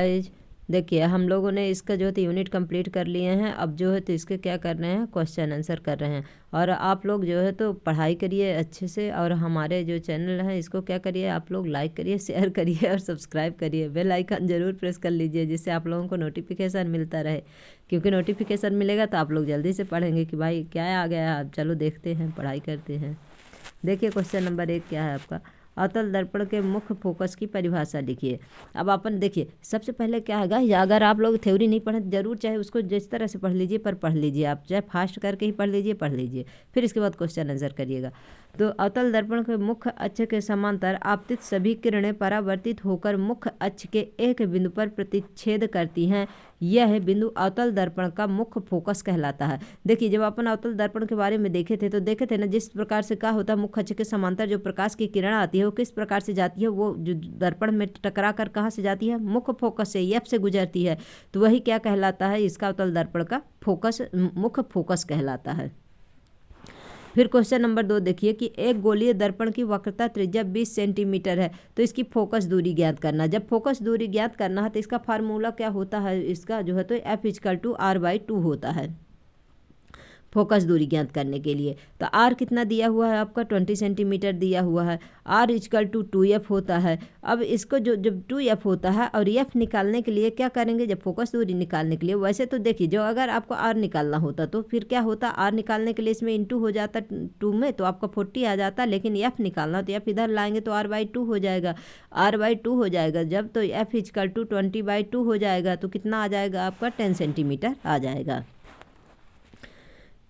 Guys देखिए हम लोगों ने इसका जो है तो यूनिट कंप्लीट कर लिए हैं। अब जो है तो इसके क्या कर रहे हैं, क्वेश्चन आंसर कर रहे हैं। और आप लोग जो है तो पढ़ाई करिए अच्छे से, और हमारे जो चैनल है इसको क्या करिए, आप लोग लाइक करिए, शेयर करिए और सब्सक्राइब करिए। बेल आइकन जरूर प्रेस कर लीजिए, जिससे आप लोगों को नोटिफिकेशन मिलता रहे, क्योंकि नोटिफिकेशन मिलेगा तो आप लोग जल्दी से पढ़ेंगे कि भाई क्या आ गया। अब चलो देखते हैं, पढ़ाई करते हैं। देखिए क्वेश्चन नंबर 1 क्या है आपका, अवतल दर्पण के मुख्य फोकस की परिभाषा लिखिए। अब अपन देखिए सबसे पहले क्या है, अगर आप लोग थ्योरी नहीं पढ़े जरूर चाहे उसको जिस तरह से पढ़ लीजिए, पर पढ़ लीजिए आप, चाहे फास्ट करके ही पढ़ लीजिए, फिर इसके बाद क्वेश्चन आंसर करिएगा। तो अवतल दर्पण के मुख्य अक्ष के समांतर आपतित सभी किरणें परावर्तित होकर मुख्य अक्ष के एक बिंदु पर प्रतिच्छेद करती हैं। यह बिंदु अवतल दर्पण का मुख्य फोकस कहलाता है। देखिए जब अपन अवतल दर्पण के बारे में देखे थे ना, जिस प्रकार से क्या होता है, मुख्य अक्ष के समांतर जो प्रकाश की किरण आती है वो किस प्रकार से जाती है, वो जो दर्पण में टकरा कर कहाँ से जाती है, मुख्य फोकस से, एफ से गुजरती है। तो वही क्या कहलाता है, इसका अवतल दर्पण का फोकस, मुख्य फोकस कहलाता है। फिर क्वेश्चन नंबर 2 देखिए कि एक गोलीय दर्पण की वक्रता त्रिज्या 20 सेंटीमीटर है, तो इसकी फोकस दूरी ज्ञात करना। जब फोकस दूरी ज्ञात करना है तो इसका फार्मूला क्या होता है, इसका जो है तो F=R/2 होता है फोकस दूरी ज्ञात करने के लिए। तो आर कितना दिया हुआ है आपका, 20 सेंटीमीटर दिया हुआ है। R=2F होता है। अब इसको जो जब 2F होता है और F निकालने के लिए क्या करेंगे, जब फोकस दूरी निकालने के लिए, वैसे तो देखिए जो अगर आपको R निकालना होता तो फिर क्या होता, R निकालने के लिए इसमें इंटू हो जाता 2 में, तो आपका 40 आ जाता। लेकिन F निकालना तो F इधर लाएंगे तो R/2 हो जाएगा, R/2 हो जाएगा जब, तो F=20/2 हो जाएगा। तो कितना आ जाएगा आपका, 10 सेंटीमीटर आ जाएगा।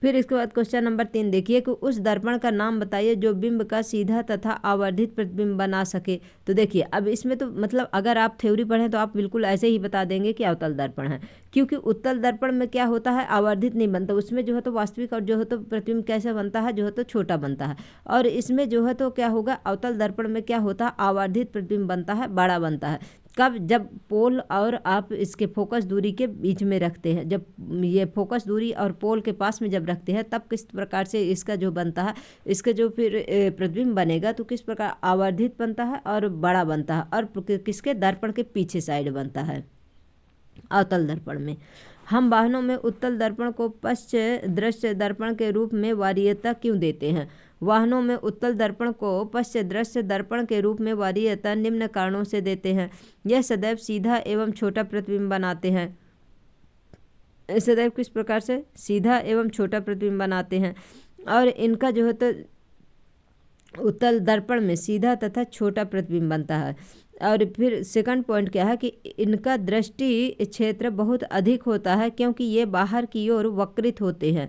फिर इसके बाद क्वेश्चन नंबर 3 देखिए कि उस दर्पण का नाम बताइए जो बिंब का सीधा तथा आवर्धित प्रतिबिंब बना सके। तो देखिए अब इसमें तो मतलब अगर आप थ्योरी पढ़ें तो आप बिल्कुल ऐसे ही बता देंगे कि अवतल दर्पण है, क्योंकि उत्तल दर्पण में क्या होता है, आवर्धित नहीं बनता, उसमें जो है तो वास्तविक और जो है तो प्रतिबिंब कैसे बनता है, जो है तो छोटा बनता है। और इसमें जो है तो क्या होगा, अवतल दर्पण में क्या होता है, आवर्धित प्रतिबिंब बनता है, बड़ा बनता है। कब, जब पोल और आप इसके फोकस दूरी के बीच में रखते हैं, जब ये फोकस दूरी और पोल के पास में जब रखते हैं तब किस प्रकार से इसका जो बनता है, इसका जो फिर प्रतिबिंब बनेगा तो किस प्रकार आवर्धित बनता है और बड़ा बनता है, और किसके, दर्पण के पीछे साइड बनता है अवतल दर्पण में। हम वाहनों में उत्तल दर्पण को पश्च दृश्य दर्पण के रूप में वरीयता क्यों देते हैं। वाहनों में उत्तल दर्पण को पश्च दृश्य दर्पण के रूप में वरीयता निम्न कारणों से देते हैं। यह सदैव सीधा एवं छोटा प्रतिबिंब बनाते हैं। सदैव किस प्रकार से, सीधा एवं छोटा प्रतिबिंब बनाते हैं, और इनका जो है तो उत्तल दर्पण में सीधा तथा छोटा प्रतिबिंब बनता है। और फिर सेकंड पॉइंट क्या है कि इनका दृष्टि क्षेत्र बहुत अधिक होता है, क्योंकि ये बाहर की ओर वक्रित होते हैं।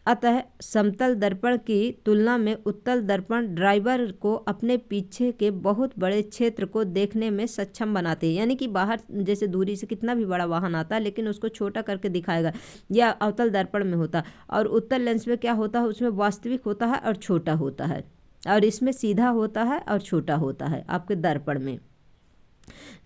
अतः समतल दर्पण की तुलना में उत्तल दर्पण ड्राइवर को अपने पीछे के बहुत बड़े क्षेत्र को देखने में सक्षम बनाते हैं। यानी कि बाहर जैसे दूरी से कितना भी बड़ा वाहन आता है लेकिन उसको छोटा करके दिखाएगा, यह अवतल दर्पण में होता। और उत्तल लेंस में क्या होता है, उसमें वास्तविक होता है और छोटा होता है, और इसमें सीधा होता है और छोटा होता है आपके दर्पण में।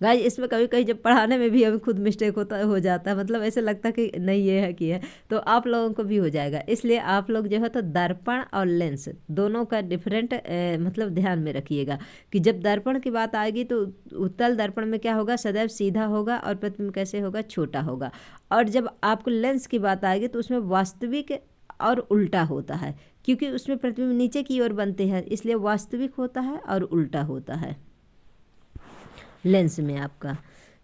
गाइस इसमें कभी कभी जब पढ़ाने में भी हमें खुद मिस्टेक हो जाता है, मतलब ऐसे लगता है कि नहीं ये है कि है, तो आप लोगों को भी हो जाएगा। इसलिए आप लोग जो है तो दर्पण और लेंस दोनों का डिफरेंट मतलब ध्यान में रखिएगा कि जब दर्पण की बात आएगी तो उत्तल दर्पण में क्या होगा, सदैव सीधा होगा और प्रतिबिंब कैसे होगा, छोटा होगा। और जब आपको लेंस की बात आएगी तो उसमें वास्तविक और उल्टा होता है, क्योंकि उसमें प्रतिबिंब नीचे की ओर बनते हैं, इसलिए वास्तविक होता है और उल्टा होता है लेंस में आपका।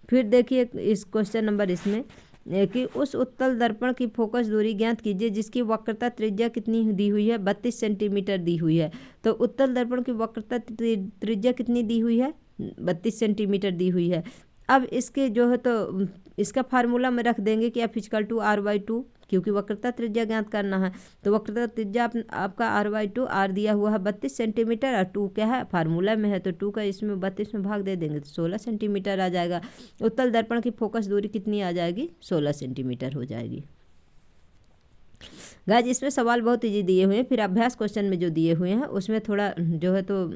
फिर देखिए इस क्वेश्चन नंबर इसमें कि उस उत्तल दर्पण की फोकस दूरी ज्ञात कीजिए जिसकी वक्रता त्रिज्या कितनी दी हुई है, 32 सेंटीमीटर दी हुई है। तो उत्तल दर्पण की वक्रता त्रिज्या कितनी दी हुई है, 32 सेंटीमीटर दी हुई है। अब इसके जो है तो इसका फार्मूला में रख देंगे कि F=R/2, क्योंकि वक्रता त्रिज्या ज्ञात करना है। तो वक्रता त्रिज्या आपका R/2, R दिया हुआ है 32 सेंटीमीटर और 2 क्या है, फार्मूला में है, तो 2 का इसमें 32 में भाग दे देंगे तो 16 सेंटीमीटर आ जाएगा। उत्तल दर्पण की फोकस दूरी कितनी आ जाएगी, 16 सेंटीमीटर हो जाएगी। गाइस इसमें सवाल बहुत इजी दिए हुए हैं, फिर अभ्यास क्वेश्चन में जो दिए हुए हैं उसमें थोड़ा जो है तो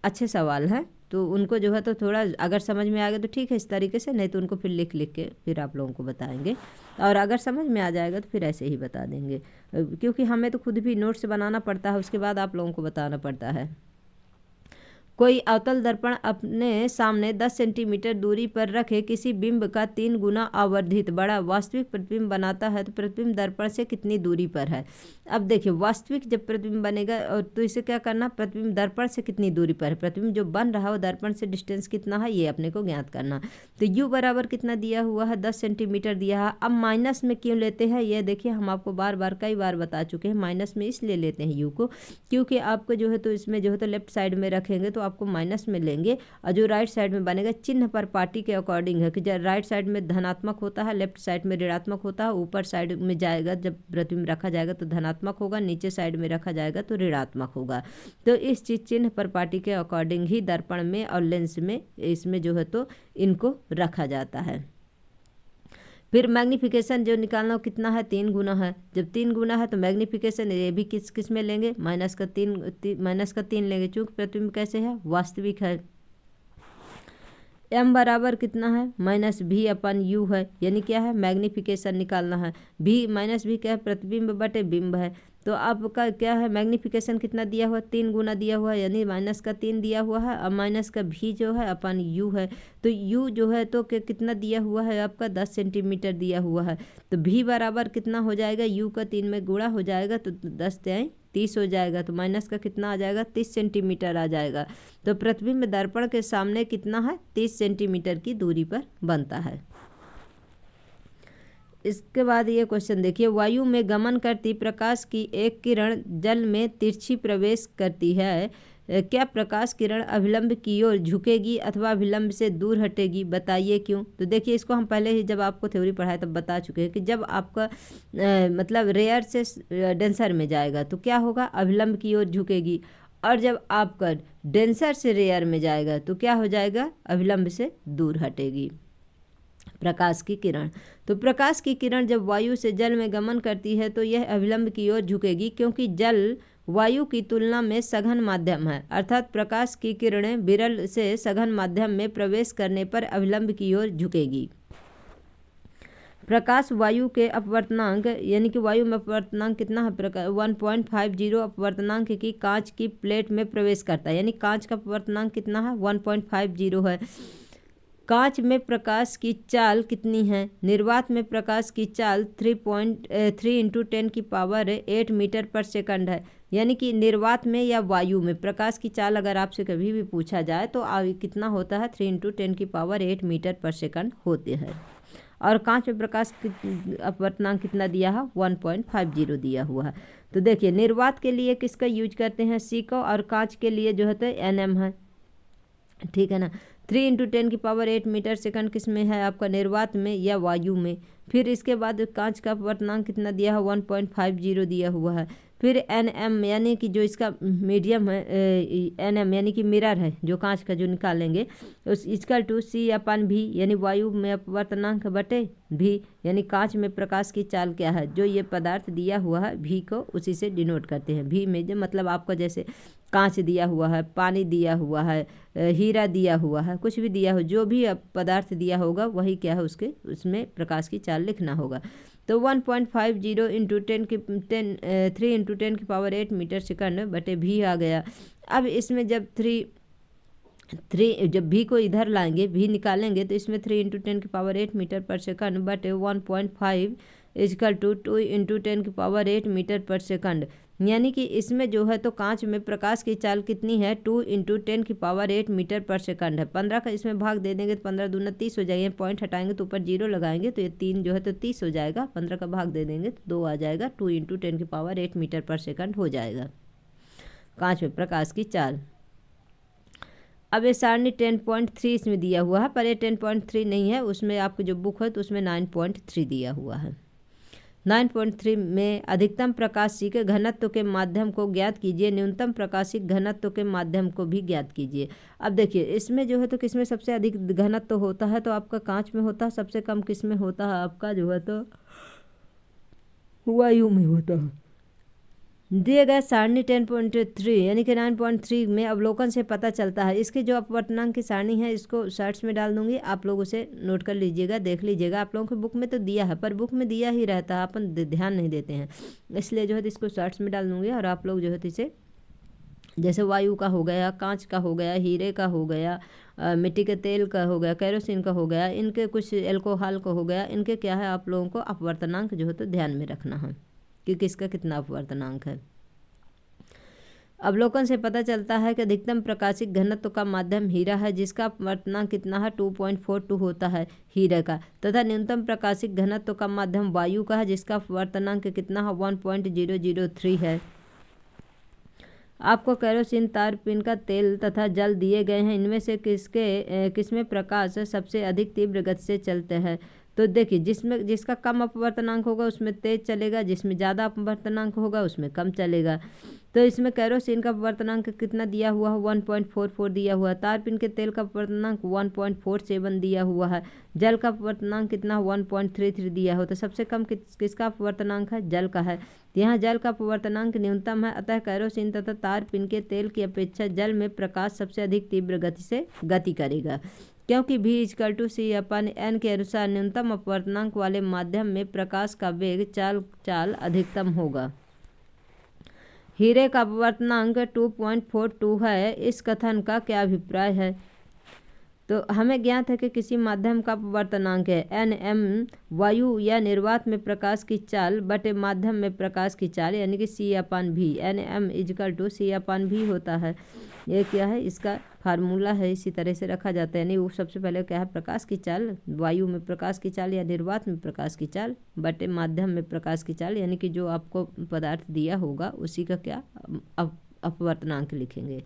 अच्छे सवाल हैं, तो उनको जो है तो थोड़ा अगर समझ में आ गया तो ठीक है इस तरीके से, नहीं तो उनको फिर लिख के फिर आप लोगों को बताएंगे, और अगर समझ में आ जाएगा तो फिर ऐसे ही बता देंगे, क्योंकि हमें तो खुद भी नोट्स बनाना पड़ता है, उसके बाद आप लोगों को बताना पड़ता है। कोई अवतल दर्पण अपने सामने 10 सेंटीमीटर दूरी पर रखे किसी बिंब का 3 गुना आवर्धित बड़ा वास्तविक प्रतिबिंब बनाता है तो प्रतिबिंब दर्पण से कितनी दूरी पर है। अब देखिए वास्तविक जब प्रतिबिंब बनेगा और तो इसे क्या करना, प्रतिबिंब दर्पण से कितनी दूरी पर है, प्रतिबिंब जो बन रहा है वो दर्पण से डिस्टेंस कितना है ये अपने को ज्ञात करना। तो यू बराबर कितना दिया हुआ है, 10 सेंटीमीटर दिया है। अब माइनस में क्यों लेते हैं ये देखिए, हम आपको बार बार कई बार बता चुके हैं, माइनस में इसलिए लेते हैं यू को क्योंकि आपको जो है तो इसमें जो है तो लेफ्ट साइड में रखेंगे तो आपको माइनस में लेंगे, और जो राइट साइड में बनेगा चिन्ह पर पार्टी के अकॉर्डिंग है कि जब राइट साइड में धनात्मक होता है, लेफ्ट साइड में ऋणात्मक होता है। ऊपर साइड में जाएगा जब प्रतिबिंब रखा जाएगा तो धनात्मक होगा, नीचे साइड में रखा जाएगा तो ऋणात्मक होगा। तो इस चीज चिन्ह पर पार्टी के अकॉर्डिंग ही दर्पण में और लेंस में इसमें जो है तो इनको रखा जाता है। फिर मैग्नीफिकेशन जो निकालना हो कितना है, 3 गुना है। जब 3 गुना है तो मैग्नीफिकेशन ये भी किस में लेंगे, माइनस का 3 लेंगे, चूंकि प्रतिबिंब कैसे है, वास्तविक है। m बराबर कितना है, माइनस भी अपन यू है, यानी क्या है, मैग्नीफिकेशन निकालना है। भी माइनस भी क्या है, प्रतिबिंब बटे बिंब है। तो आपका क्या है, मैग्नीफिकेशन कितना दिया हुआ, 3 गुना दिया हुआ है, यानी माइनस का 3 दिया हुआ है, और माइनस का भी जो है अपन यू है। तो यू जो है तो कितना दिया हुआ है आपका, 10 सेंटीमीटर दिया हुआ है। तो भी बराबर कितना हो जाएगा, यू का 3 में गुणा हो जाएगा तो 10 तिहाई 30 हो जाएगा। तो माइनस का कितना आ जाएगा, 30 सेंटीमीटर आ जाएगा। तो प्रतिबिंब दर्पण के सामने कितना है, 30 सेंटीमीटर की दूरी पर बनता है। इसके बाद ये क्वेश्चन देखिए, वायु में गमन करती प्रकाश की एक किरण जल में तिरछी प्रवेश करती है, क्या प्रकाश किरण अभिलंब की ओर झुकेगी अथवा अभिलंब से दूर हटेगी, बताइए क्यों। तो देखिए इसको हम पहले ही जब आपको थ्योरी पढ़ाए तब बता चुके हैं कि जब आपका मतलब रेयर से डेंसर में जाएगा तो क्या होगा, अभिलंब की ओर झुकेगी, और जब आपका डेंसर से रेयर में जाएगा तो क्या हो जाएगा, अभिलंब से दूर हटेगी प्रकाश की किरण। तो प्रकाश की किरण जब वायु से जल में गमन करती है तो यह अभिलंब की ओर झुकेगी, क्योंकि जल वायु की तुलना में सघन माध्यम है, अर्थात प्रकाश की किरणें विरल से सघन माध्यम में प्रवेश करने पर अभिलंब की ओर झुकेगी। प्रकाश वायु के अपवर्तनांक यानी कि वायु में अपवर्तनांक कितना है, 1.50 अपवर्तनांक की कांच की प्लेट में प्रवेश करता है, यानी कांच का अपवर्तनांक कितना है, 1.50 है। कांच में प्रकाश की चाल कितनी है, निर्वात में प्रकाश की चाल 3 × 10⁸ मीटर पर सेकंड है, यानी कि निर्वात में या वायु में प्रकाश की चाल अगर आपसे कभी भी पूछा जाए तो कितना होता है, 3 × 10⁸ मीटर पर सेकंड होते हैं। और कांच में प्रकाश अपवर्तनांक कितना दिया है, 1.50 दिया हुआ है। तो देखिए निर्वात के लिए किसका यूज करते हैं, सी को, और कांच के लिए जो है तो nm है, ठीक है ना। 3 × 10⁸ मीटर सेकंड किस में है आपका, निर्वात में या वायु में। फिर इसके बाद कांच का अपवर्तनांक कितना दिया है, 1.50 दिया हुआ है। फिर nm यानी कि जो इसका मीडियम है, nm यानी कि मिरर है जो कांच का जो निकालेंगे, उस इक्वल टू C/V यानी वायु में अपवर्तनांक बटे भी, यानी कांच में प्रकाश की चाल क्या है, जो ये पदार्थ दिया हुआ है भी को उसी से डिनोट करते हैं। भी में जो मतलब आपको जैसे कांच दिया हुआ है, पानी दिया हुआ है, हीरा दिया हुआ है, कुछ भी दिया हो, जो भी पदार्थ दिया होगा वही क्या है उसके उसमें प्रकाश की चाल लिखना होगा। तो 1.50 × 3 × 10⁸ मीटर सेकंड बटे भी आ गया। अब इसमें जब जब भी को इधर लाएंगे, भी निकालेंगे तो इसमें 3 × 10⁸ मीटर पर सेकंड बटे 1.5 = 2 × 10⁸ मीटर पर सेकंड, यानी कि इसमें जो है तो कांच में प्रकाश की चाल कितनी है, 2 × 10⁸ मीटर पर सेकंड है। 15 का इसमें भाग दे देंगे तो 15 दूना 30 हो जाएगा, पॉइंट हटाएंगे तो ऊपर 0 लगाएंगे तो ये 3 जो है तो 30 हो जाएगा, 15 का भाग दे देंगे तो 2 आ जाएगा, 2 × 10⁸ मीटर पर सेकंड हो जाएगा कांच में प्रकाश की चाल। अब ये सारणी 10.3 इसमें दिया हुआ है, पर ये 10.3 नहीं है, उसमें आपकी जो बुक है तो उसमें 9.3 दिया हुआ है। 9.3 में अधिकतम प्रकाशीय के घनत्व के माध्यम को ज्ञात कीजिए, न्यूनतम प्रकाशिक घनत्व के माध्यम को भी ज्ञात कीजिए। अब देखिए इसमें जो है तो किसमें सबसे अधिक घनत्व होता है, तो आपका कांच में होता है, सबसे कम किसमें होता है आपका जो है तो वायु में होता है। दिए गए सारणी 10.3 यानी कि 9.3 में अवलोकन से पता चलता है। इसके जो अपवर्तनांक की सारणी है इसको शॉर्ट्स में डाल दूंगी, आप लोग उसे नोट कर लीजिएगा, देख लीजिएगा। आप लोगों की बुक में तो दिया है, पर बुक में दिया ही रहता है, अपन ध्यान नहीं देते हैं, इसलिए जो है इसको शॉर्ट्स में डाल दूंगी और आप लोग जो है इसे जैसे वायु का हो गया, कांच का हो गया, हीरे का हो गया, मिट्टी के तेल का हो गया, केरोसिन का हो गया, इनके कुछ एल्कोहल का हो गया, इनके क्या है आप लोगों को अपवर्तनांक जो है तो ध्यान में रखना है कि किसका कितना अपवर्तनांक है। अवलोकन से पता चलता है कि अधिकतम प्रकाशिक घनत्व का माध्यम हीरा है जिसका अपवर्तनांक कितना है 2.42 होता है हीरे का, तथा न्यूनतम प्रकाशिक घनत्व का माध्यम वायु का है जिसका अपवर्तनांक कितना है 1.003 है। आपको केरोसिन, तारपीन का तेल तथा जल दिए गए हैं, इनमें से किसमें प्रकाश सबसे अधिक तीव्र गति से चलते हैं। तो देखिए जिसका कम अपवर्तनांक होगा उसमें तेज चलेगा, जिसमें ज़्यादा अपवर्तनांक होगा उसमें कम चलेगा। तो इसमें केरोसिन का अपवर्तनांक कितना दिया हुआ है 1.44 दिया हुआ है, तारपीन के तेल का अपवर्तनांक 1.47 दिया हुआ है, जल का अपवर्तनांक कितना 1.33 दिया हो। तो सबसे कम किसका अपवर्तनांक है, जल का है। यहाँ जल का अपवर्तनांक न्यूनतम है, अतः केरोसिन तथा तारपीन के तेल की अपेक्षा जल में प्रकाश सबसे अधिक तीव्र गति से गति करेगा, क्योंकि V=C/N के अनुसार न्यूनतम अपवर्तनांक वाले माध्यम में प्रकाश का वेग चाल अधिकतम होगा। हीरे का अपवर्तनांक 2.42 है, इस कथन का क्या अभिप्राय है। तो हमें ज्ञात है कि किसी माध्यम का अपवर्तनांक है Nm वायु या निर्वात में प्रकाश की चाल बटे माध्यम में प्रकाश की चाल, यानी कि C/V। Nm=C/V होता है। ये क्या है, इसका फार्मूला है, इसी तरह से रखा जाता है। यानी वो सबसे पहले क्या है, प्रकाश की चाल, वायु में प्रकाश की चाल या निर्वात में प्रकाश की चाल बटे माध्यम में प्रकाश की चाल, यानी कि जो आपको पदार्थ दिया होगा उसी का क्या अपवर्तनांक लिखेंगे।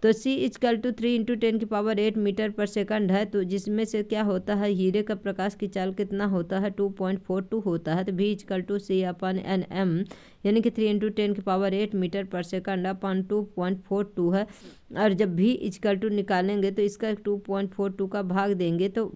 तो C=3 × 10⁸ मीटर पर सेकंड है। तो जिसमें से क्या होता है, हीरे का प्रकाश की चाल कितना होता है 2.42 होता है। तो V=C/Nm यानी कि 3 × 10⁸ मीटर पर सेकंड अपन 2.42 है। और जब V= निकालेंगे तो इसका 2.42 का भाग देंगे तो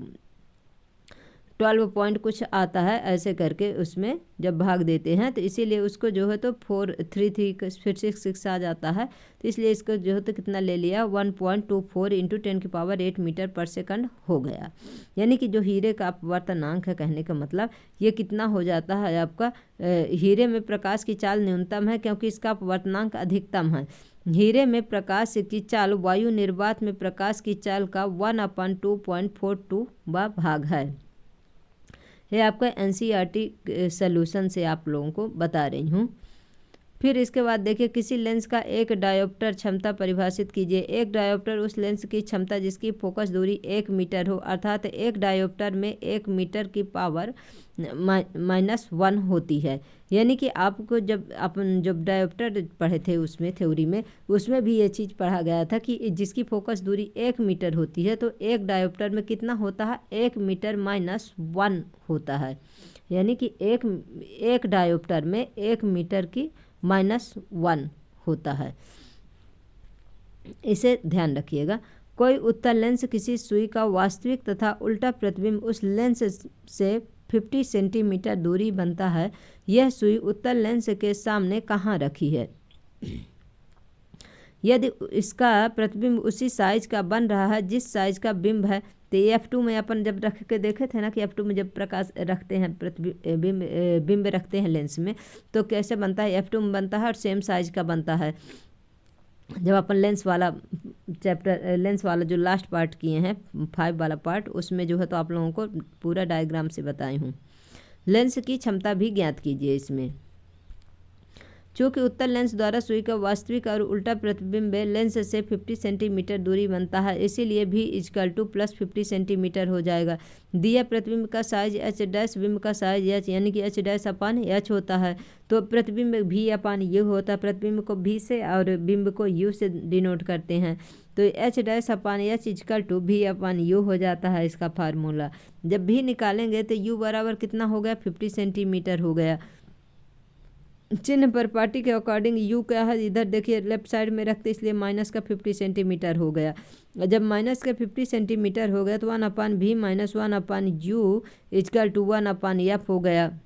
12 पॉइंट कुछ आता है, ऐसे करके उसमें जब भाग देते हैं तो इसीलिए उसको जो है तो 433 फिर 6 आ जाता है। तो इसलिए इसको जो है तो कितना ले लिया 1.24 × 10⁸ मीटर पर सेकंड हो गया। यानी कि जो हीरे का अपवर्तनांक है, कहने का मतलब ये कितना हो जाता है आपका, हीरे में प्रकाश की चाल न्यूनतम है क्योंकि इसका अपवर्तनांक अधिकतम है। हीरे में प्रकाश की चाल वायु निर्वात में प्रकाश की चाल का 1/2.42 भाग है। ये आपका NCERT सॉल्यूशन से आप लोगों को बता रही हूँ। फिर इसके बाद देखिए, किसी लेंस का एक डायोप्टर क्षमता परिभाषित कीजिए। एक डायोप्टर उस लेंस की क्षमता जिसकी फोकस दूरी 1 मीटर हो, अर्थात एक डायोप्टर में 1 मीटर की पावर -1 होती है। यानी कि आपको जब डायोप्टर पढ़े थे उसमें थ्योरी में, उसमें भी ये चीज़ पढ़ा गया था कि जिसकी फोकस दूरी 1 मीटर होती है तो एक डायोप्टर में कितना होता है 1 मीटर -1 होता है। यानी कि एक डायोप्टर में 1 मीटर की -1 होता है, इसे ध्यान रखिएगा। कोई उत्तल लेंस किसी सुई का वास्तविक तथा उल्टा प्रतिबिंब उस लेंस से 50 सेंटीमीटर दूरी बनता है। यह सुई उत्तल लेंस के सामने कहाँ रखी है। यदि इसका प्रतिबिंब उसी साइज का बन रहा है जिस साइज का बिंब है, तो F2 में अपन जब रख के देखे थे ना कि F2 में जब प्रकाश रखते हैं, बिंब रखते हैं लेंस में, तो कैसे बनता है, F2 में बनता है और सेम साइज का बनता है। जब अपन लेंस वाला जो लास्ट पार्ट किए हैं 5 वाला पार्ट, उसमें जो है तो आप लोगों को पूरा डायग्राम से बताई हूँ। लेंस की क्षमता भी ज्ञात कीजिए इसमें। चूँकि उत्तल लेंस द्वारा सुई का वास्तविक और उल्टा प्रतिबिंब लेंस से 50 सेंटीमीटर दूरी बनता है, इसीलिए V= +50 सेंटीमीटर हो जाएगा। दिया प्रतिबिंब का साइज H', बिंब का साइज H, यानी कि H'/H होता है। तो प्रतिबिंब V/U होता है। प्रतिबिंब को V से और बिंब को U से डिनोट करते हैं। तो H'/H V/U हो जाता है इसका फार्मूला। जब भी निकालेंगे तो U बराबर कितना हो गया 50 सेंटीमीटर हो गया। चिन्ह पर पार्टी के अकॉर्डिंग U क्या है, इधर देखिए लेफ्ट साइड में रखते, इसलिए -50 सेंटीमीटर हो गया। जब -50 सेंटीमीटर हो गया तो 1/V - 1/U = 1/F हो गया।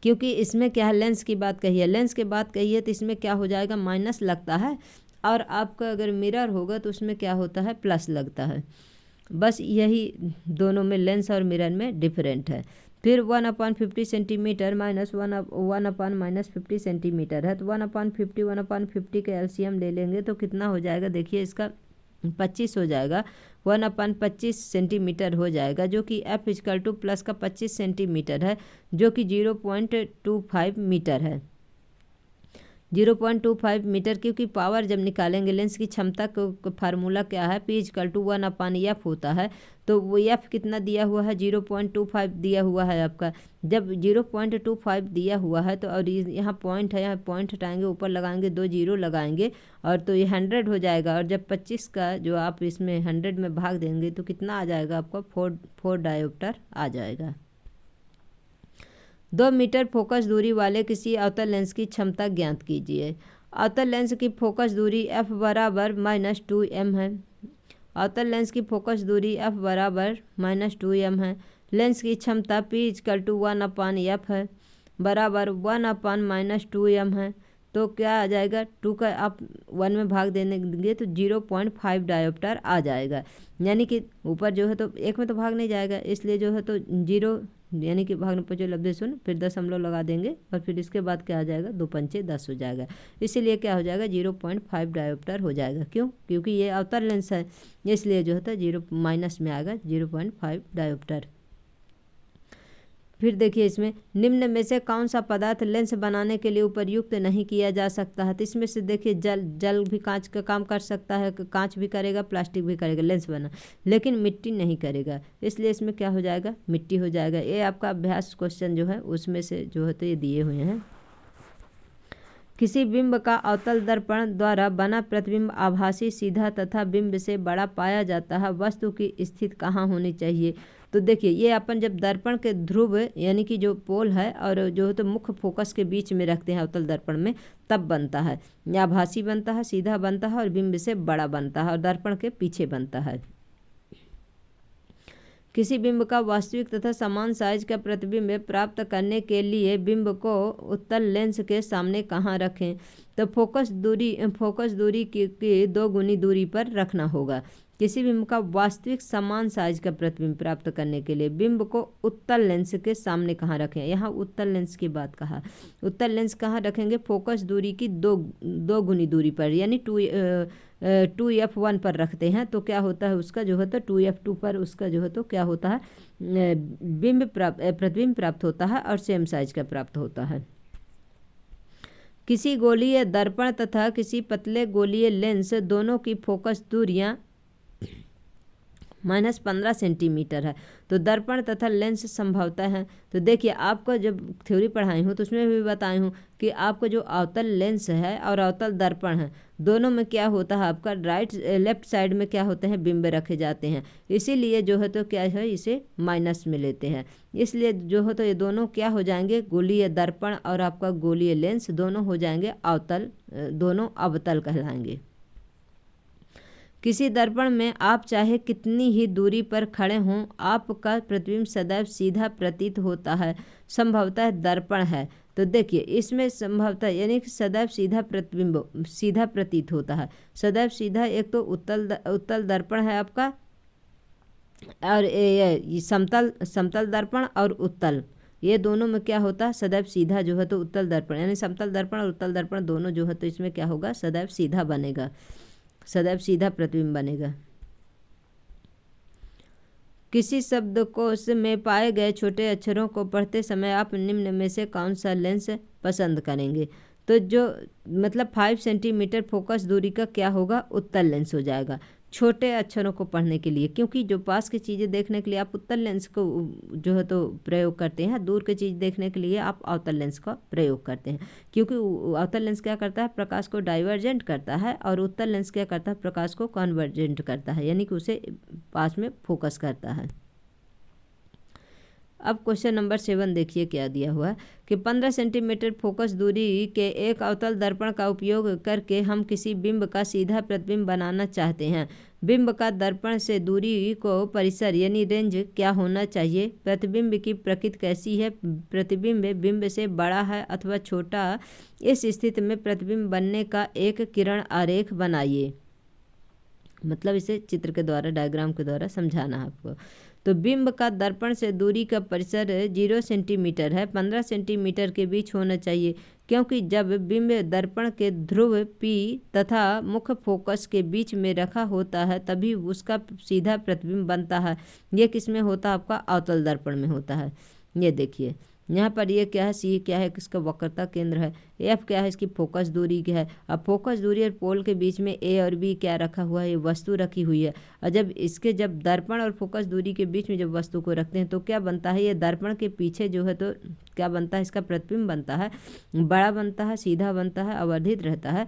क्योंकि इसमें क्या है, लेंस की बात कही है, लेंस के बात कही है तो इसमें क्या हो जाएगा, माइनस लगता है। और आपका अगर मिरर होगा तो उसमें क्या होता है, प्लस लगता है। बस यही दोनों में लेंस और मिरर में डिफरेंट है। फिर 1/50 सेंटीमीटर माइनस 1/-50 सेंटीमीटर है, तो 1/50 के एलसीएम ले लेंगे तो कितना हो जाएगा, देखिए इसका 25 हो जाएगा। 1/25 सेंटीमीटर हो जाएगा, जो कि F प्लस का 25 सेंटीमीटर है, जो कि 0.25 मीटर है। 0.25 मीटर, क्योंकि पावर जब निकालेंगे लेंस की क्षमता को फार्मूला क्या है, P=1/F होता है। तो वो F कितना दिया हुआ है, 0.25 दिया हुआ है आपका। जब 0.25 दिया हुआ है तो और यहाँ पॉइंट है, यहाँ पॉइंट हटाएंगे, ऊपर लगाएंगे 2 जीरो लगाएंगे और तो ये 100 हो जाएगा। और जब 25 का जो आप इसमें 100 में भाग देंगे तो कितना आ जाएगा आपका, 4 डायोप्टर आ जाएगा। 2 मीटर फोकस दूरी वाले किसी अवतल लेंस की क्षमता ज्ञात कीजिए। अवतल लेंस की फोकस दूरी f बराबर -2m है। अवतल लेंस की फोकस दूरी f बराबर -2m है। लेंस की क्षमता P=1/F है, बराबर 1/-2m है। तो क्या आ जाएगा, 2 का आप 1 में भाग देंगे तो 0.5 डायोप्टर आ जाएगा। यानी कि ऊपर जो है तो 1 में तो भाग नहीं जाएगा, इसलिए जो है तो 0 यानी कि भाग 5 लब्धे 0, फिर दशमलव लगा देंगे और फिर इसके बाद क्या आ जाएगा, 2×5 = 10 हो जाएगा। इसीलिए क्या हो जाएगा, 0.5 डायोप्टर हो जाएगा। क्यों, क्योंकि ये अवतल लेंस है, इसलिए जो होता है 0 माइनस में आएगा 0.5 डायोप्टर। फिर देखिए इसमें निम्न में से कौन सा पदार्थ लेंस बनाने के लिए उपयुक्त नहीं किया जा सकता है। तो इसमें से देखिए जल भी कांच का काम कर सकता है, कांच भी करेगा, प्लास्टिक भी करेगा लेंस बना, लेकिन मिट्टी नहीं करेगा। इसलिए इसमें क्या हो जाएगा, मिट्टी हो जाएगा। ये आपका अभ्यास क्वेश्चन जो है उसमें से जो है तो ये दिए हुए हैं। किसी बिंब का अवतल दर्पण द्वारा बना प्रतिबिंब आभासी, सीधा तथा बिंब से बड़ा पाया जाता है। वस्तु की स्थिति कहाँ होनी चाहिए। तो देखिए ये अपन जब दर्पण के ध्रुव यानी कि जो पोल है और जो है तो मुख्य फोकस के बीच में रखते हैं अवतल दर्पण में, तब बनता है। आभासी बनता है, सीधा बनता है और बिंब से बड़ा बनता है और दर्पण के पीछे बनता है। किसी बिंब का वास्तविक तथा समान साइज का प्रतिबिंब प्राप्त करने के लिए बिंब को उत्तल लेंस के सामने कहाँ रखें। तो फोकस दूरी की 2 गुनी दूरी पर रखना होगा। किसी बिंब का वास्तविक समान साइज का प्रतिबिंब प्राप्त करने के लिए बिंब को उत्तल लेंस के सामने कहाँ रखें। यहाँ उत्तल लेंस की बात कहा, उत्तल लेंस कहाँ रखेंगे, फोकस दूरी की 2 गुनी दूरी पर, यानी 2f1 पर रखते हैं। तो क्या होता है, उसका जो है तो 2f2 पर उसका जो है तो क्या होता है, प्रतिबिंब प्राप्त होता है और सेम साइज का प्राप्त होता है। किसी गोलीय दर्पण तथा किसी पतले गोलीय लेंस दोनों की फोकस दूरियां -15 सेंटीमीटर है, तो दर्पण तथा लेंस संभवतः है। तो देखिए आपको जब थ्योरी पढ़ाई हूँ तो उसमें भी बताई हूँ कि आपको जो अवतल लेंस है और अवतल दर्पण है, दोनों में क्या होता है, आपका लेफ्ट साइड में क्या होते हैं, बिंब रखे जाते हैं। इसीलिए जो है तो क्या है, इसे माइनस में लेते हैं। इसलिए जो है तो ये दोनों क्या हो जाएंगे, गोलीय दर्पण और आपका गोलीय लेंस दोनों हो जाएंगे अवतल, दोनों अवतल कहलाएंगे। किसी दर्पण में आप चाहे कितनी ही दूरी पर खड़े हों, आपका प्रतिबिंब सदैव सीधा प्रतीत होता है। संभवतः दर्पण है। तो देखिए इसमें संभवतः यानी कि सदैव सीधा प्रतिबिंब सीधा प्रतीत होता है। सदैव सीधा एक तो उत्तल दर्पण है आपका, और ये समतल दर्पण और उत्तल, ये दोनों में क्या होता है, सदैव सीधा जो है तो उत्तल दर्पण, यानी समतल दर्पण और उत्तल दर्पण दोनों जो है तो इसमें क्या होगा, सदैव सीधा बनेगा, सदैव सीधा प्रतिबिंब बनेगा। किसी शब्दकोश में पाए गए छोटे अक्षरों को पढ़ते समय आप निम्न में से कौन सा लेंस पसंद करेंगे। तो जो मतलब 5 सेंटीमीटर फोकस दूरी का क्या होगा, उत्तल लेंस हो जाएगा छोटे अक्षरों को पढ़ने के लिए, क्योंकि जो पास की चीज़ें देखने के लिए आप उत्तल लेंस को जो है तो प्रयोग करते हैं, दूर की चीज़ देखने के लिए आप अवतल लेंस का प्रयोग करते हैं। क्योंकि अवतल लेंस क्या करता है, प्रकाश को डाइवर्जेंट करता है और उत्तल लेंस क्या करता है, प्रकाश को कन्वर्जेंट करता है, यानी कि उसे पास में फोकस करता है। अब क्वेश्चन नंबर 7 देखिए क्या दिया हुआ है कि 15 सेंटीमीटर फोकस दूरी के एक अवतल दर्पण का उपयोग करके हम किसी बिंब का सीधा प्रतिबिंब बनाना चाहते हैं। बिंब का दर्पण से दूरी को परिसर यानी रेंज क्या होना चाहिए। प्रतिबिंब की प्रकृति कैसी है, प्रतिबिंब बिंब से बड़ा है अथवा छोटा। इस स्थिति में प्रतिबिंब बनने का एक किरण आरेख बनाइए। मतलब इसे चित्र के द्वारा, डायग्राम के द्वारा समझाना है आपको। तो बिंब का दर्पण से दूरी का परिसर 0 सेंटीमीटर है, 15 सेंटीमीटर के बीच होना चाहिए, क्योंकि जब बिंब दर्पण के ध्रुव P तथा मुख्य फोकस के बीच में रखा होता है तभी उसका सीधा प्रतिबिंब बनता है। ये किस में होता है? आपका अवतल दर्पण में होता है। ये देखिए यहाँ पर ये क्या है, सी क्या है, किसका वक्रता केंद्र है, एफ क्या है, इसकी फोकस दूरी क्या है। अब फोकस दूरी और पोल के बीच में ए और बी क्या रखा हुआ है, ये वस्तु रखी हुई है। और जब दर्पण और फोकस दूरी के बीच में जब वस्तु को रखते हैं तो क्या बनता है, ये दर्पण के पीछे जो है तो क्या बनता है, इसका प्रतिबिंब बनता है, बड़ा बनता है, सीधा बनता है, आवर्धित रहता है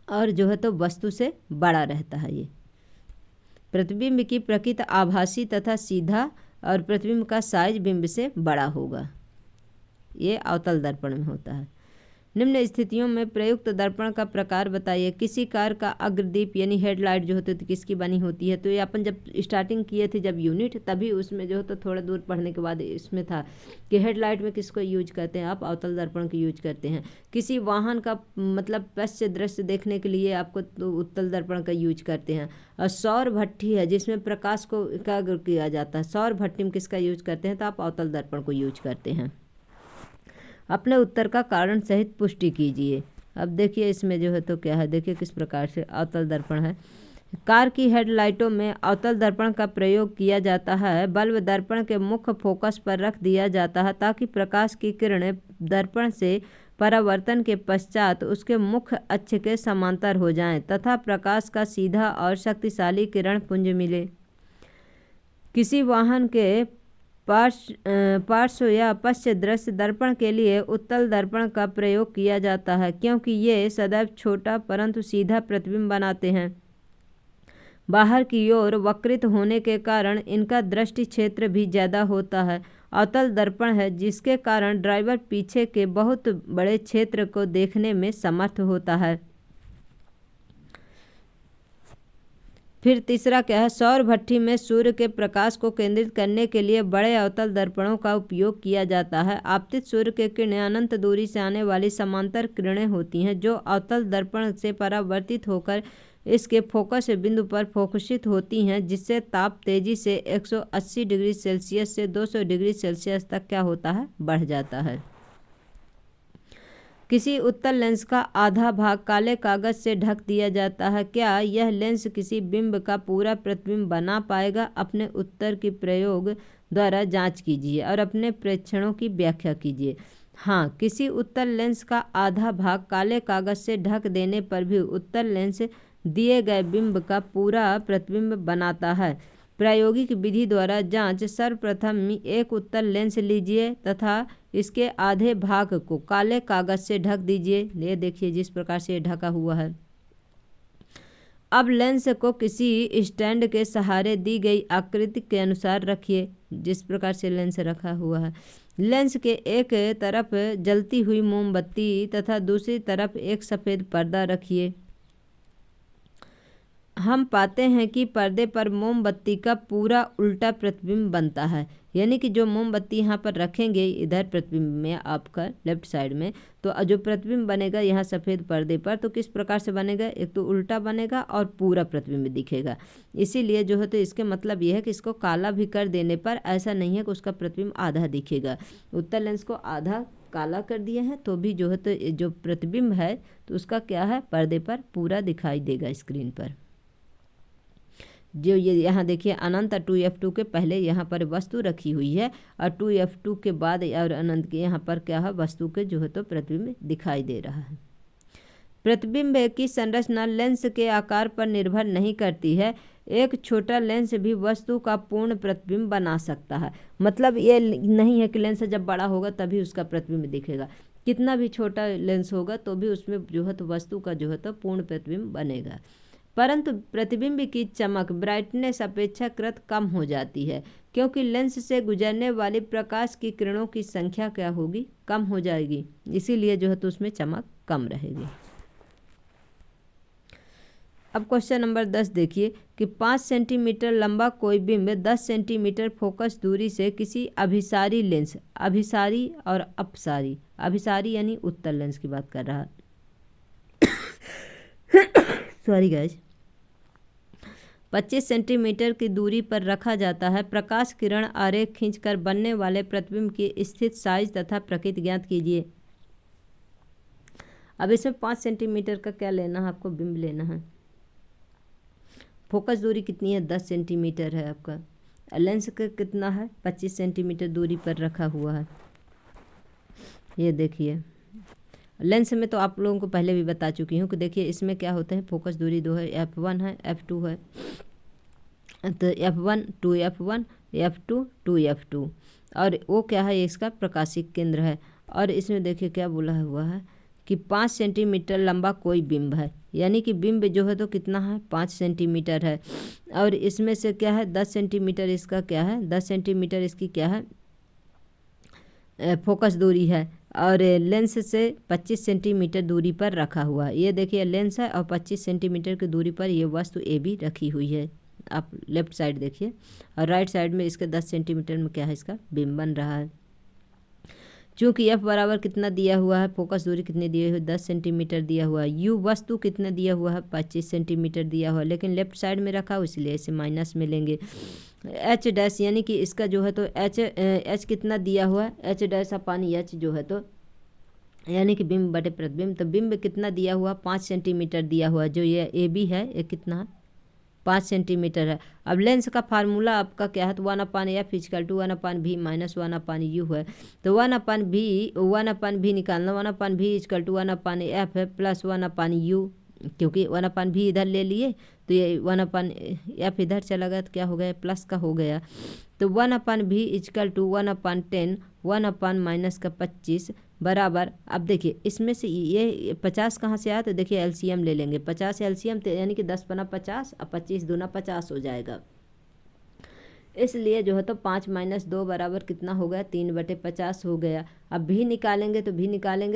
और जो है तो वस्तु से बड़ा रहता है। ये प्रतिबिंब की प्रकृति आभासी तथा सीधा और प्रतिबिंब का साइज बिंब से बड़ा होगा। ये अवतल दर्पण में होता है। निम्न स्थितियों में प्रयुक्त दर्पण का प्रकार बताइए। किसी कार का अग्रदीप यानी हेडलाइट जो होती है तो किसकी बनी होती है? तो ये अपन जब स्टार्टिंग किए थे जब यूनिट, तभी उसमें जो है तो थोड़ा दूर पढ़ने के बाद इसमें था कि हेडलाइट में किसको यूज करते हैं, आप अवतल दर्पण को यूज करते हैं। किसी वाहन का मतलब पश्च दृश्य देखने के लिए आपको तो उत्तल दर्पण का यूज करते हैं। और सौर भट्ठी है जिसमें प्रकाश को एकाग्र किया जाता है, सौर भट्टी में किसका यूज करते हैं? तो आप अवतल दर्पण को यूज करते हैं। अपने उत्तर का कारण सहित पुष्टि कीजिए। अब देखिए इसमें जो है तो क्या है, देखिए किस प्रकार से अवतल दर्पण है। कार की हेडलाइटों में अवतल दर्पण का प्रयोग किया जाता है। बल्ब दर्पण के मुख्य फोकस पर रख दिया जाता है ताकि प्रकाश की किरणें दर्पण से परावर्तन के पश्चात उसके मुख्य अक्ष के समांतर हो जाएं तथा प्रकाश का सीधा और शक्तिशाली किरण पुंज मिले। किसी वाहन के पार्श्व या पश्च दृश्य दर्पण के लिए उत्तल दर्पण का प्रयोग किया जाता है क्योंकि ये सदैव छोटा परंतु सीधा प्रतिबिंब बनाते हैं। बाहर की ओर वक्रित होने के कारण इनका दृष्टि क्षेत्र भी ज़्यादा होता है। अवतल दर्पण है जिसके कारण ड्राइवर पीछे के बहुत बड़े क्षेत्र को देखने में समर्थ होता है। फिर तीसरा क्या है, सौर भट्ठी में सूर्य के प्रकाश को केंद्रित करने के लिए बड़े अवतल दर्पणों का उपयोग किया जाता है। आपतित सूर्य के किरणें अनंत दूरी से आने वाली समांतर किरणें होती हैं जो अवतल दर्पण से परावर्तित होकर इसके फोकस बिंदु पर फोकसित होती हैं, जिससे ताप तेजी से 180 डिग्री सेल्सियस से 200 डिग्री सेल्सियस तक क्या होता है, बढ़ जाता है। किसी उत्तल लेंस का आधा भाग काले कागज से ढक दिया जाता है। क्या यह लेंस किसी बिंब का पूरा प्रतिबिंब बना पाएगा? अपने उत्तर की प्रयोग द्वारा जांच कीजिए और अपने प्रेक्षणों की व्याख्या कीजिए। हाँ, किसी उत्तल लेंस का आधा भाग काले कागज से ढक देने पर भी उत्तल लेंस दिए गए बिंब का पूरा प्रतिबिंब बनाता है। प्रायोगिक विधि द्वारा जांच। सर्वप्रथम एक उत्तल लेंस लीजिए तथा इसके आधे भाग को काले कागज से ढक दीजिए। ये देखिए जिस प्रकार से ढका हुआ है। अब लेंस को किसी स्टैंड के सहारे दी गई आकृति के अनुसार रखिए, जिस प्रकार से लेंस रखा हुआ है। लेंस के एक तरफ जलती हुई मोमबत्ती तथा दूसरी तरफ एक सफ़ेद पर्दा रखिए। हम पाते हैं कि पर्दे पर मोमबत्ती का पूरा उल्टा प्रतिबिंब बनता है, यानी कि जो मोमबत्ती यहाँ पर रखेंगे इधर प्रतिबिंब में आपका लेफ्ट साइड में, तो जो प्रतिबिंब बनेगा यहाँ सफ़ेद पर्दे पर तो किस प्रकार से बनेगा, एक तो उल्टा बनेगा और पूरा प्रतिबिंब दिखेगा। इसीलिए जो है तो इसके मतलब ये है कि इसको काला भी कर देने पर ऐसा नहीं है कि उसका प्रतिबिंब आधा दिखेगा। उत्तल लेंस को आधा काला कर दिए हैं तो भी जो है तो जो प्रतिबिंब है तो उसका क्या है, पर्दे पर पूरा दिखाई देगा स्क्रीन पर। जो ये यहाँ देखिए अनंत 2f2 के पहले यहाँ पर वस्तु रखी हुई है और 2f2 के बाद और अनंत के यहाँ पर क्या है, वस्तु के जो है तो प्रतिबिंब दिखाई दे रहा है। प्रतिबिंब की संरचना लेंस के आकार पर निर्भर नहीं करती है। एक छोटा लेंस भी वस्तु का पूर्ण प्रतिबिंब बना सकता है। मतलब ये नहीं है कि लेंस जब बड़ा होगा तभी उसका प्रतिबिंब दिखेगा, कितना भी छोटा लेंस होगा तो भी उसमें जो है तो वस्तु का जो है तो पूर्ण प्रतिबिंब बनेगा। परंतु प्रतिबिंब की चमक ब्राइटनेस अपेक्षाकृत कम हो जाती है क्योंकि लेंस से गुजरने वाली प्रकाश की किरणों की संख्या क्या होगी, कम हो जाएगी, इसीलिए जो है तो उसमें चमक कम रहेगी। अब क्वेश्चन नंबर 10 देखिए कि 5 सेंटीमीटर लंबा कोई बिंब 10 सेंटीमीटर फोकस दूरी से किसी अभिसारी लेंस, अभिसारी और अपसारी, अभिसारी यानी उत्तल लेंस की बात कर रहा है, सॉरी गाइज, 25 सेंटीमीटर की दूरी पर रखा जाता है। प्रकाश किरण आरेख खींचकर बनने वाले प्रतिबिंब की स्थित साइज तथा प्रकृति ज्ञात कीजिए। अब इसमें 5 सेंटीमीटर का क्या लेना है आपको, बिंब लेना है। फोकस दूरी कितनी है, 10 सेंटीमीटर है आपका। लेंस का कितना है, 25 सेंटीमीटर दूरी पर रखा हुआ है। ये देखिए लेंस में तो आप लोगों को पहले भी बता चुकी हूँ कि देखिए इसमें क्या होते हैं, फोकस दूरी 2 है, f1 है, f2 है। तो f1 2f1 f2 2f2 और वो क्या है, इसका प्रकाशिक केंद्र है। और इसमें देखिए क्या बोला हुआ है कि 5 सेंटीमीटर लंबा कोई बिंब है, यानी कि बिंब जो है तो कितना है, 5 सेंटीमीटर है। और इसमें से क्या है, 10 सेंटीमीटर इसका क्या है, 10 सेंटीमीटर इसकी क्या है, फोकस दूरी है। और लेंस से 25 सेंटीमीटर दूरी पर रखा हुआ है। ये देखिए लेंस है और 25 सेंटीमीटर की दूरी पर ये वस्तु ए बी रखी हुई है। आप लेफ्ट साइड देखिए और राइट साइड में इसके 10 सेंटीमीटर में क्या है, इसका बिंब बन रहा है। चूँकि f बराबर कितना दिया हुआ है, फोकस दूरी कितनी दी हुई है, 10 सेंटीमीटर दिया हुआ है। u वस्तु कितना दिया हुआ है, 25 सेंटीमीटर दिया हुआ है, लेकिन लेफ्ट साइड में रखा हो इसलिए इसे माइनस में लेंगे। h डैश यानी कि इसका जो है तो h कितना दिया हुआ है, h डैश अपान h जो है तो यानी कि बिंब बटे प्रतिबिंब। तो बिंब कितना दिया हुआ, 5 सेंटीमीटर दिया हुआ, जो ये ए बी है ये कितना है, 5 सेंटीमीटर है। अब लेंस का फार्मूला आपका क्या है, तो 1/f equal to 1/v minus 1/u है। तो 1/v निकालना, 1/v इक्वल टू 1/f है प्लस 1/u, क्योंकि 1/v इधर ले लिए तो ये 1/f इधर चला गया तो क्या हो गया, प्लस का हो गया। तो 1/v इक्वल टू 1/10 1/-25 बराबर। अब देखिए इसमें से ये 50 कहाँ से आया, तो देखिए एलसीएम ले लेंगे, 50 एलसीएम तो यानी कि 10 पना 50 और 25 दूना 50 हो जाएगा। इसलिए जो है तो 5 - 2 बराबर कितना हो गया, 3/50 हो गया। अब भी निकालेंगे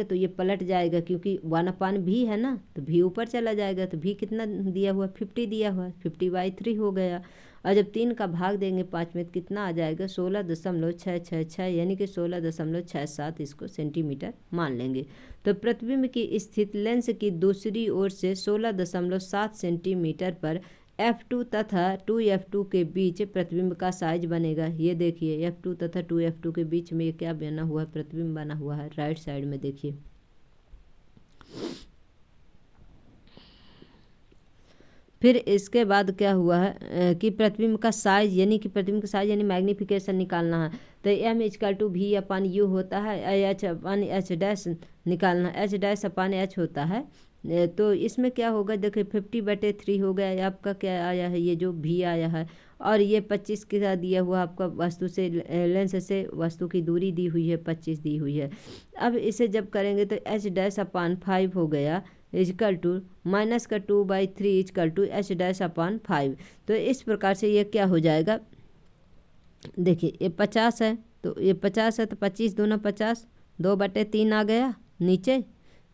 तो ये पलट जाएगा, क्योंकि 1/v है ना, तो भी ऊपर चला जाएगा। तो भी कितना दिया हुआ, 50 दिया हुआ, 50/3 हो गया। और जब 3 का भाग देंगे 5 में तो कितना आ जाएगा, 16.666 यानी कि 16.67 इसको सेंटीमीटर मान लेंगे। तो प्रतिबिंब की स्थिति लेंस की दूसरी ओर से 16.7 सेंटीमीटर पर f2 तथा 2f2 के बीच प्रतिबिंब का साइज बनेगा। ये देखिए f2 तथा 2f2 के बीच में क्या बना हुआ है, प्रतिबिंब बना हुआ है। राइट साइड में देखिए फिर इसके बाद क्या हुआ है कि प्रतिबिंब का साइज यानी कि प्रतिबिंब का साइज यानी मैग्नीफिकेशन निकालना है। तो m equal to v upon u होता है, h अपान h डैश निकालना, h डैश अपान h होता है। तो इसमें क्या होगा, देखिए 50/3 हो गया, आपका क्या आया है, ये जो v आया है। और ये 25 का दिया हुआ आपका वस्तु से लेंस से वस्तु की दूरी दी हुई है, 25 दी हुई है। अब इसे जब करेंगे तो h डैश अपान 5 हो गया इजकल टू माइनस का 2/3 equal to h dash upon 5। तो इस प्रकार से ये क्या हो जाएगा, देखिए ये 50 है तो ये 50 है तो 25 दूना 50, 2/3 आ गया नीचे,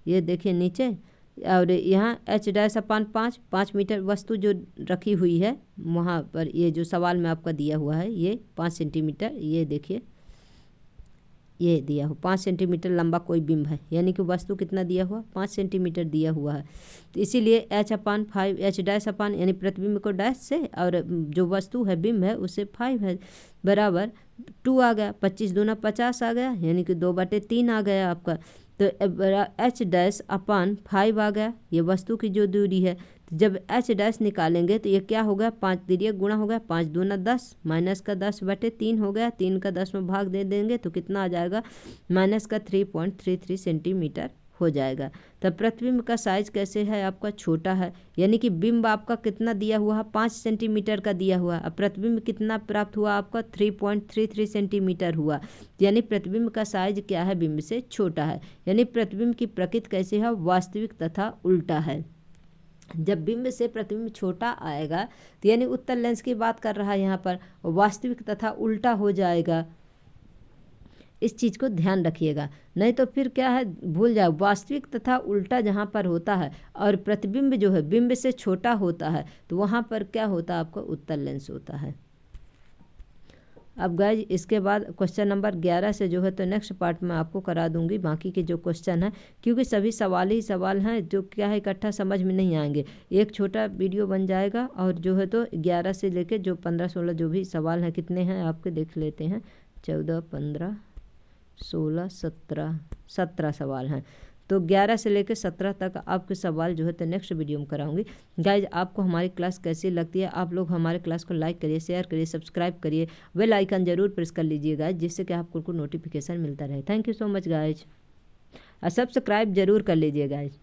ये देखिए नीचे। और यहाँ h डैश अपान 5 मीटर वस्तु जो रखी हुई है वहाँ पर, ये जो सवाल में आपका दिया हुआ है ये 5 सेंटीमीटर, ये देखिए ये दिया हो 5 सेंटीमीटर लंबा कोई बिंब है, यानी कि वस्तु कितना दिया हुआ, 5 सेंटीमीटर दिया हुआ है। तो इसीलिए h/5 h डैश अपान यानी प्रतिबिंब को डैश से और जो वस्तु है बिंब है उससे 5 है बराबर 2 आ गया, 25 दूना 50 आ गया, यानी कि 2/3 आ गया आपका। तो h डैश अपान 5 आ गया, ये वस्तु की जो दूरी है। तो जब h डैश निकालेंगे तो ये क्या हो गया, 5 तिरिया गुणा हो गया, 5 दूना 10 माइनस का 10/3 हो गया, 3 का 10 में भाग दे देंगे तो कितना आ जाएगा, माइनस का 3.33 सेंटीमीटर हो जाएगा। तब प्रतिबिंब का साइज कैसे है आपका, छोटा है, यानी कि बिंब आपका कितना दिया हुआ है, 5 सेंटीमीटर का दिया हुआ। अब प्रतिबिंब कितना प्राप्त हुआ आपका, 3.33 सेंटीमीटर हुआ, यानी प्रतिबिंब का साइज क्या है, बिंब से छोटा है। यानी प्रतिबिंब की प्रकृति कैसे है, वास्तविक तथा उल्टा है। जब बिंब से प्रतिबिंब छोटा आएगा तो यानी उत्तल लेंस की बात कर रहा है यहाँ पर, वास्तविक तथा उल्टा हो जाएगा। इस चीज़ को ध्यान रखिएगा, नहीं तो फिर क्या है भूल जाओ, वास्तविक तथा उल्टा जहाँ पर होता है और प्रतिबिंब जो है बिंब से छोटा होता है तो वहाँ पर क्या होता है आपका उत्तल लेंस होता है। अब गाइज इसके बाद क्वेश्चन नंबर 11 से जो है तो नेक्स्ट पार्ट में आपको करा दूंगी बाकी के जो क्वेश्चन हैं, क्योंकि सभी सवाल ही सवाल हैं जो क्या है इकट्ठा समझ में नहीं आएंगे। एक छोटा वीडियो बन जाएगा और जो है तो 11 से लेके जो 15-16 जो भी सवाल हैं, कितने हैं आपके देख लेते हैं, 14, 15, 16, 17 सवाल हैं। तो 11 से लेकर 17 तक आपके सवाल जो है तो नेक्स्ट वीडियो में कराऊंगी। गाइज आपको हमारी क्लास कैसी लगती है, आप लोग हमारे क्लास को लाइक करिए, शेयर करिए, सब्सक्राइब करिए, बेल आइकन जरूर प्रेस कर लीजिए गाइज, जिससे कि आपको नोटिफिकेशन मिलता रहे। Thank you so much guys, और सब्सक्राइब जरूर कर लीजिए गाइज।